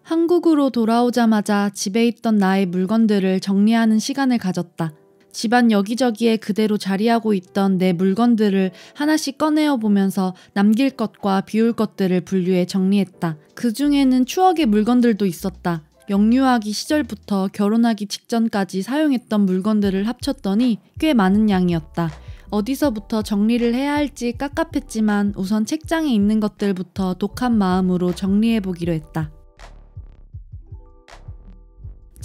한국으로 돌아오자마자 집에 있던 나의 물건들을 정리하는 시간을 가졌다. 집안 여기저기에 그대로 자리하고 있던 내 물건들을 하나씩 꺼내어 보면서 남길 것과 비울 것들을 분류해 정리했다. 그 중에는 추억의 물건들도 있었다. 영유아기 시절부터 결혼하기 직전까지 사용했던 물건들을 합쳤더니 꽤 많은 양이었다. 어디서부터 정리를 해야 할지 깝깝했지만 우선 책장에 있는 것들부터 독한 마음으로 정리해보기로 했다.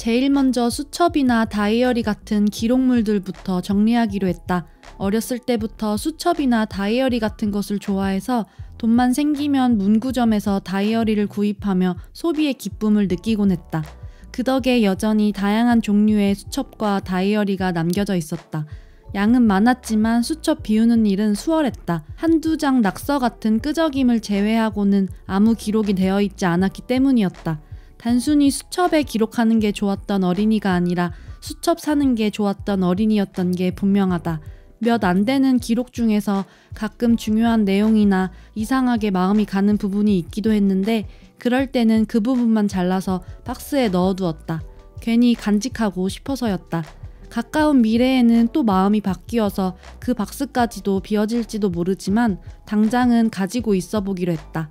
제일 먼저 수첩이나 다이어리 같은 기록물들부터 정리하기로 했다. 어렸을 때부터 수첩이나 다이어리 같은 것을 좋아해서 돈만 생기면 문구점에서 다이어리를 구입하며 소비의 기쁨을 느끼곤 했다. 그 덕에 여전히 다양한 종류의 수첩과 다이어리가 남겨져 있었다. 양은 많았지만 수첩 비우는 일은 수월했다. 한두 장 낙서 같은 끄적임을 제외하고는 아무 기록이 되어 있지 않았기 때문이었다. 단순히 수첩에 기록하는 게 좋았던 어린이가 아니라 수첩 사는 게 좋았던 어린이였던 게 분명하다. 몇 안 되는 기록 중에서 가끔 중요한 내용이나 이상하게 마음이 가는 부분이 있기도 했는데 그럴 때는 그 부분만 잘라서 박스에 넣어두었다. 괜히 간직하고 싶어서였다. 가까운 미래에는 또 마음이 바뀌어서 그 박스까지도 비워질지도 모르지만 당장은 가지고 있어 보기로 했다.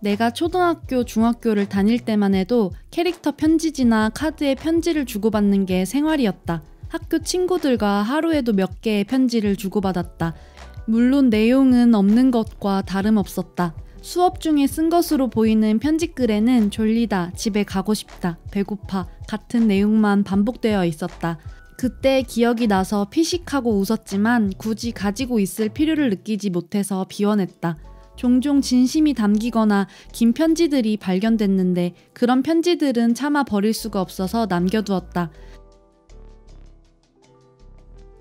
내가 초등학교, 중학교를 다닐 때만 해도 캐릭터 편지지나 카드에 편지를 주고받는 게 생활이었다. 학교 친구들과 하루에도 몇 개의 편지를 주고받았다. 물론 내용은 없는 것과 다름없었다. 수업 중에 쓴 것으로 보이는 편지글에는 졸리다, 집에 가고 싶다, 배고파 같은 내용만 반복되어 있었다. 그때 기억이 나서 피식하고 웃었지만 굳이 가지고 있을 필요를 느끼지 못해서 비워냈다. 종종 진심이 담기거나 긴 편지들이 발견됐는데 그런 편지들은 차마 버릴 수가 없어서 남겨두었다.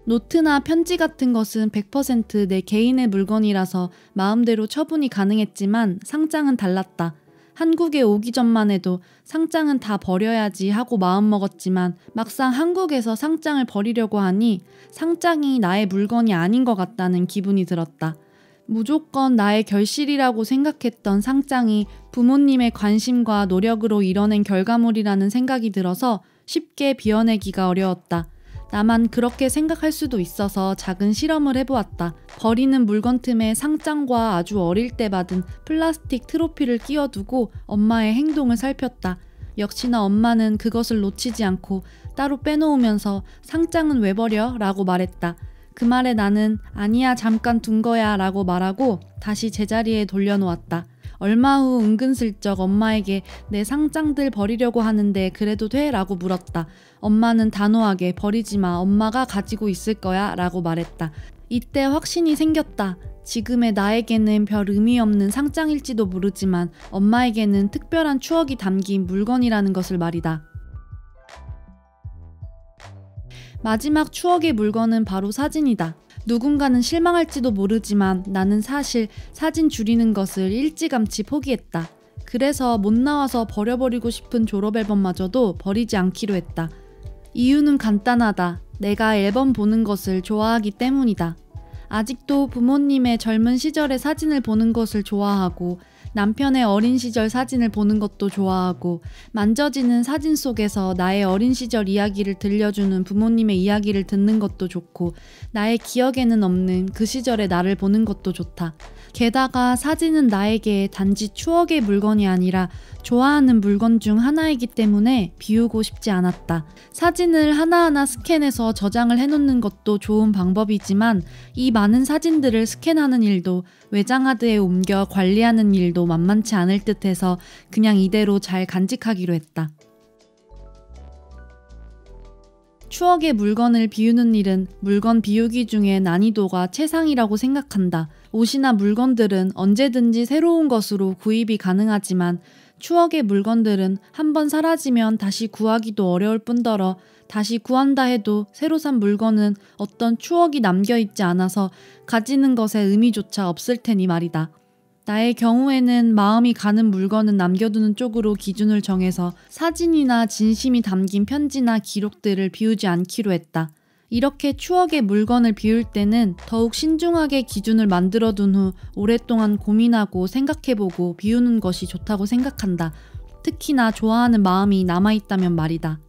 노트나 편지 같은 것은 100% 내 개인의 물건이라서 마음대로 처분이 가능했지만 상장은 달랐다. 한국에 오기 전만 해도 상장은 다 버려야지 하고 마음먹었지만 막상 한국에서 상장을 버리려고 하니 상장이 나의 물건이 아닌 것 같다는 기분이 들었다. 무조건 나의 결실이라고 생각했던 상장이 부모님의 관심과 노력으로 이뤄낸 결과물이라는 생각이 들어서 쉽게 비워내기가 어려웠다. 나만 그렇게 생각할 수도 있어서 작은 실험을 해보았다. 버리는 물건 틈에 상장과 아주 어릴 때 받은 플라스틱 트로피를 끼워두고 엄마의 행동을 살폈다. 역시나 엄마는 그것을 놓치지 않고 따로 빼놓으면서 상장은 왜 버려? 라고 말했다. 그 말에 나는 아니야 잠깐 둔 거야 라고 말하고 다시 제자리에 돌려놓았다. 얼마 후 은근슬쩍 엄마에게 내 상장들 버리려고 하는데 그래도 돼? 라고 물었다. 엄마는 단호하게 버리지 마, 엄마가 가지고 있을 거야 라고 말했다. 이때 확신이 생겼다. 지금의 나에게는 별 의미 없는 상장일지도 모르지만 엄마에게는 특별한 추억이 담긴 물건이라는 것을 말이다. 마지막 추억의 물건은 바로 사진이다. 누군가는 실망할지도 모르지만 나는 사실 사진 줄이는 것을 일찌감치 포기했다. 그래서 못 나와서 버려버리고 싶은 졸업앨범마저도 버리지 않기로 했다. 이유는 간단하다. 내가 앨범 보는 것을 좋아하기 때문이다. 아직도 부모님의 젊은 시절의 사진을 보는 것을 좋아하고 남편의 어린 시절 사진을 보는 것도 좋아하고 만져지는 사진 속에서 나의 어린 시절 이야기를 들려주는 부모님의 이야기를 듣는 것도 좋고 나의 기억에는 없는 그 시절의 나를 보는 것도 좋다. 게다가 사진은 나에게 단지 추억의 물건이 아니라 좋아하는 물건 중 하나이기 때문에 비우고 싶지 않았다. 사진을 하나하나 스캔해서 저장을 해놓는 것도 좋은 방법이지만 이 많은 사진들을 스캔하는 일도 외장하드에 옮겨 관리하는 일도 만만치 않을 듯해서 그냥 이대로 잘 간직하기로 했다. 추억의 물건을 비우는 일은 물건 비우기 중에 난이도가 최상이라고 생각한다. 옷이나 물건들은 언제든지 새로운 것으로 구입이 가능하지만 추억의 물건들은 한번 사라지면 다시 구하기도 어려울 뿐더러 다시 구한다 해도 새로 산 물건은 어떤 추억이 남겨있지 않아서 가지는 것에 의미조차 없을 테니 말이다. 나의 경우에는 마음이 가는 물건은 남겨두는 쪽으로 기준을 정해서 사진이나 진심이 담긴 편지나 기록들을 비우지 않기로 했다. 이렇게 추억의 물건을 비울 때는 더욱 신중하게 기준을 만들어둔 후 오랫동안 고민하고 생각해보고 비우는 것이 좋다고 생각한다. 특히나 좋아하는 마음이 남아있다면 말이다.